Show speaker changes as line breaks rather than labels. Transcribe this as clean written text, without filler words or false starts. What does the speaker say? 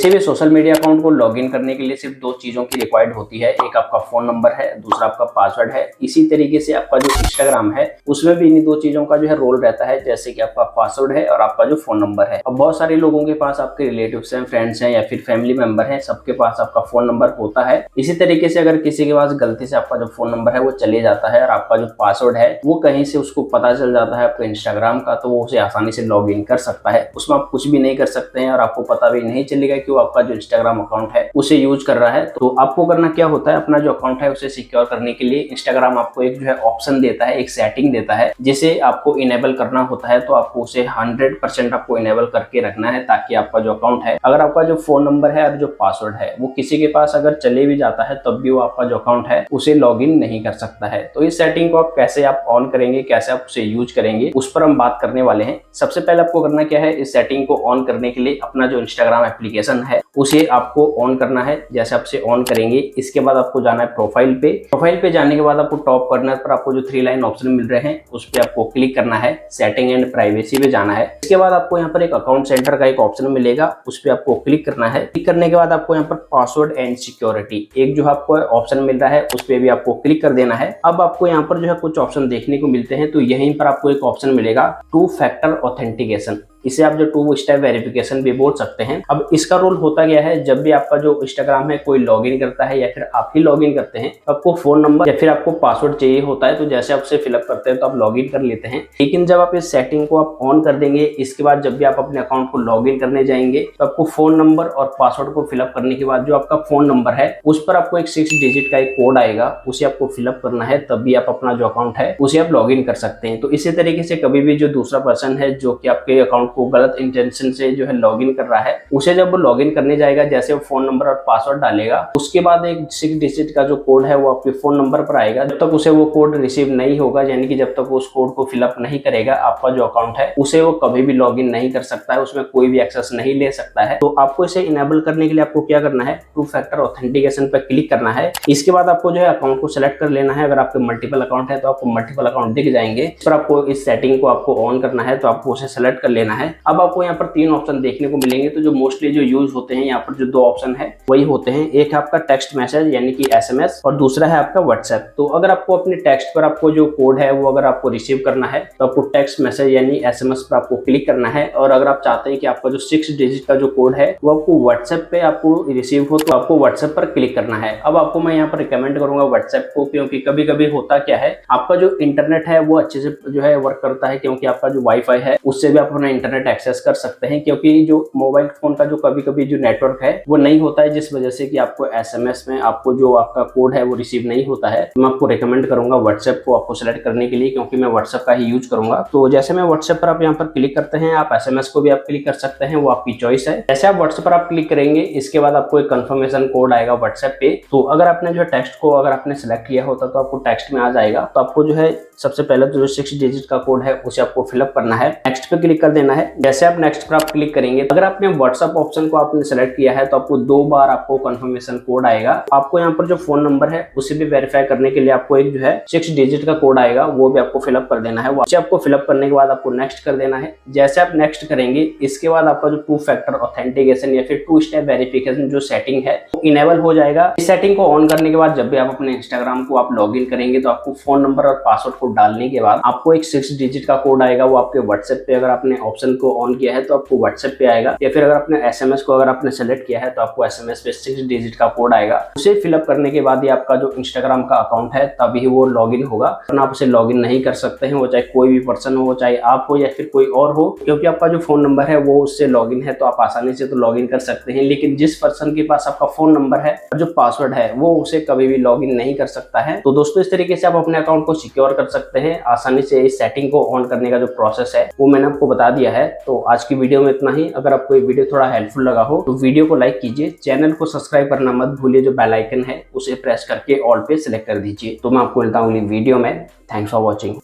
किसी भी social media account को लॉगिन करने के लिए सिर्फ दो चीजों की रिक्वायर्ड होती है, एक आपका फोन नंबर है, दूसरा आपका पासवर्ड है। इसी तरीके से आपका जो इंस्टाग्राम है उसमें भी इन्हीं दो चीजों का जो है रोल रहता है, जैसे कि आपका पासवर्ड है और आपका जो फोन नंबर है। अब बहुत सारे लोगों के पास आपके रिलेटिव्स हैं, फ्रेंड्स हैं या फिर फैमिली मेंबर हैं, सबके पास आपका फोन नंबर होता है। इसी तरीके से अगर किसी के पास गलती से आपका जो फोन नंबर है वो चले जाता है और आपका जो पासवर्ड है वो कहीं से उसको पता चल जाता है आपके इंस्टाग्राम का, तो वो उसे आसानी से लॉग इन कर सकता है। उसमें आप कुछ भी नहीं कर सकते हैं और आपको पता भी नहीं चलेगा कि वो आपका जो इंस्टाग्राम अकाउंट है उसे यूज कर रहा है। तो आपको करना क्या होता है, अपना जो अकाउंट है उसे सिक्योर करने के लिए इंस्टाग्राम आपको एक जो है ऑप्शन देता है, एक सेटिंग देता है जिसे आपको इनेबल करना होता है। तो आपको उसे 100% आपको इनेबल करके रखना है, ताकि आपका जो अकाउंट है, अगर आपका जो फोन नंबर है और जो पासवर्ड है वो किसी के पास अगर चले भी जाता है तब भी वो आपका जो अकाउंट है उसे लॉग इन नहीं कर सकता है। तो इस सेटिंग को आप कैसे ऑन करेंगे, कैसे आप उसे यूज करेंगे, उस पर हम बात करने वाले हैं। सबसे पहले आपको करना क्या है, इस सेटिंग को ऑन करने के लिए अपना जो इंस्टाग्राम एप्लीकेशन है उसे आपको ऑन करना है। जैसे आप उसे ऑन करेंगे इसके बाद आपको जाना है प्रोफाइल पे। प्रोफाइल पे जाने के बाद आपको टॉप कॉर्नर पर आपको जो 3 लाइन ऑप्शन मिल रहे हैं उस पर आपको क्लिक करना है, सेटिंग एंड प्राइवेसी पे जाना है। इसके बाद आपको यहाँ पर एक अकाउंट सेंटर का एक ऑप्शन मिलेगा, उस पर आपको क्लिक करना है। क्लिक करने के बाद आपको यहाँ पर पासवर्ड एंड सिक्योरिटी एक जो आपको ऑप्शन मिल रहा है उस पर भी आपको क्लिक कर देना है। अब आपको यहाँ पर जो है कुछ ऑप्शन देखने को मिलते हैं, तो यहीं पर आपको एक ऑप्शन मिलेगा 2 फैक्टर ऑथेंटिकेशन। इसे आप जो 2 स्टेप वेरिफिकेशन भी बोल सकते हैं। अब इसका रोल होता गया है, जब भी आपका जो इंस्टाग्राम है कोई लॉगिन करता है या फिर आप ही लॉगिन करते हैं, आपको फोन नंबर या फिर आपको पासवर्ड चाहिए होता है। तो जैसे आप उसे फिलअप करते हैं तो आप लॉगिन कर लेते हैं, लेकिन जब आप इस सेटिंग को आप ऑन कर देंगे इसके बाद जब भी आप अपने अकाउंट को लॉगिन करने जाएंगे तो आपको फोन नंबर और पासवर्ड को फिलअप करने के बाद जो आपका फोन नंबर है उस पर आपको एक 6 डिजिट का एक कोड आएगा, उसे आपको फिलअप करना है, तब भी आप अपना जो अकाउंट है उसे आप लॉगिन कर सकते हैं। तो इसी तरीके से कभी भी जो दूसरा पर्सन है जो कि आपके अकाउंट को गलत इंटेंशन से जो है लॉगिन कर रहा है, उसे जब वो लॉगिन करने जाएगा, जैसे वो फोन नंबर और पासवर्ड डालेगा उसके बाद एक 6 डिजिट का जो कोड है वो आपके फोन नंबर पर आएगा। जब तक उसे वो कोड रिसीव नहीं होगा, यानी कि जब तक वो उस कोड को फिलअप नहीं करेगा, आपका जो अकाउंट है उसे वो कभी भी लॉगिन नहीं कर सकता है, उसमें कोई भी एक्सेस नहीं ले सकता है। तो आपको इसे इनेबल करने के लिए आपको क्या करना है, 2 फैक्टर ऑथेंटिकेशन पर क्लिक करना है। इसके बाद आपको जो है अकाउंट को सिलेक्ट कर लेना है। अगर आपके मल्टीपल अकाउंट है तो आपको मल्टीपल अकाउंट दिख जाएंगे, इस पर आपको इस सेटिंग को आपको ऑन करना है, तो आपको उसे सेलेक्ट कर लेना है। अब आपको यहाँ पर 3 ऑप्शन देखने को मिलेंगे, तो जो मोस्टली जो यूज होते हैं यहाँ पर जो 2 ऑप्शन है वही होते हैं। एक है आपका टेक्स्ट मैसेज यानी कि SMS और दूसरा है आपका व्हाट्सएप। तो अगर आपको अपने टेक्स्ट पर आपको जो कोड है वो अगर आपको रिसीव करना है तो आपको टेक्स्ट मैसेज यानी SMS पर आपको क्लिक करना है, और अगर आप चाहते हैं कि आपका जो 6 डिजिट का जो कोड है वो आपको व्हाट्सएप पे आपको रिसीव हो तो आपको व्हाट्सएप पर क्लिक करना है। अब आपको मैं यहाँ पर रिकमेंड करूंगा व्हाट्सएप को, क्योंकि कभी कभी होता क्या है, आपका जो इंटरनेट है वो अच्छे से जो है वर्क करता है, क्योंकि आपका जो वाईफाई है उससे भी आप अपना इंटरनेट एक्सेस कर सकते हैं, क्योंकि जो मोबाइल फोन का जो कभी कभी जो नेटवर्क है वो नहीं होता है, जिस वजह से कि आपको SMS में आपको जो आपका कोड है वो रिसीव नहीं होता है। तो मैं आपको रिकमेंड करूंगा व्हाट्सएप को आपको सेलेक्ट करने के लिए, क्योंकि मैं व्हाट्सएप का ही यूज करूंगा। तो जैसे मैं व्हाट्सएप पर आप यहाँ पर क्लिक करते हैं, आप SMS को भी आप क्लिक कर सकते हैं, वो आपकी चॉइस है। जैसे आप व्हाट्सएप पर आप क्लिक करेंगे इसके बाद आपको एक कंफर्मेशन कोड आएगा व्हाट्सएप पे। तो अगर आपने जो टेक्स्ट को अगर आपने सेलेक्ट किया होता तो आपको टेक्स्ट में आ जाएगा। तो आपको जो है सबसे पहले तो जो 6 डिजिट का कोड है उसे आपको फिलअप करना है, नेक्स्ट पे क्लिक कर देना है। जैसे आप नेक्स्ट पर आप क्लिक करेंगे, अगर आपने व्हाट्सएप ऑप्शन को आपने सेलेक्ट किया है तो आपको 2 बार आपको कंफर्मेशन कोड आएगा। आपको यहाँ पर जो फोन नंबर है उसे भी वेरीफाई करने के लिए आपको एक जो है 6 डिजिट का कोड आएगा, वो भी आपको फिलअप कर देना है। वो आपको फिलअप करने के बाद आपको नेक्स्ट कर देना है। जैसे आप नेक्स्ट करेंगे इसके बाद आपका जो 2 फैक्टर ऑथेंटिकेशन या फिर 2 स्टेप वेरिफिकेशन जो सेटिंग है वो इनेबल हो जाएगा। इस सेटिंग को ऑन करने के बाद जब भी आप अपने इंस्टाग्राम को आप लॉगिन करेंगे तो आपको फोन नंबर और पासवर्ड को डालने के बाद आपको एक 6 डिजिट का कोड आएगा, वो आपके व्हाट्सएप पे अगर आपने ऑप्शन को ऑन किया है तो आपको व्हाट्सएप पे आएगा, या फिर अगर आपने SMS को अगर आपने सेलेक्ट किया है तो आपको SMS पे 6 डिजिट का कोड आएगा। उसे फिलअप करने के बाद ही आपका जो इंस्टाग्राम का अकाउंट है तभी वो लॉगिन होगा, वरना आप उसे लॉगिन नहीं कर सकते हैं, वो चाहे कोई भी पर्सन हो, चाहे आप हो या फिर कोई और हो, क्योंकि आपका जो फोन नंबर है वो उससे लॉगिन है तो आप आसानी से तो लॉगिन कर सकते हैं। लेकिन जिस पर्सन के पास आपका फोन नंबर है और जो पासवर्ड है वो उसे कभी भी लॉगिन नहीं कर सकता है। तो दोस्तों इस तरीके से आप अपने अकाउंट को सिक्योर कर सकते हैं आसानी से। इस सेटिंग को ऑन करने का जो प्रोसेस है वो मैंने आपको बता दिया है। तो आज की वीडियो में इतना ही। अगर आपको ये वीडियो थोड़ा हेल्पफुल लगा हो तो वीडियो को लाइक कीजिए, चैनल को सब्सक्राइब करना मत भूलिए, जो बेल आइकन है उसे प्रेस करके ऑल पे सिलेक्ट कर दीजिए। तो मैं आपको मिलता हूँ अगली वीडियो में। Thanks for watching.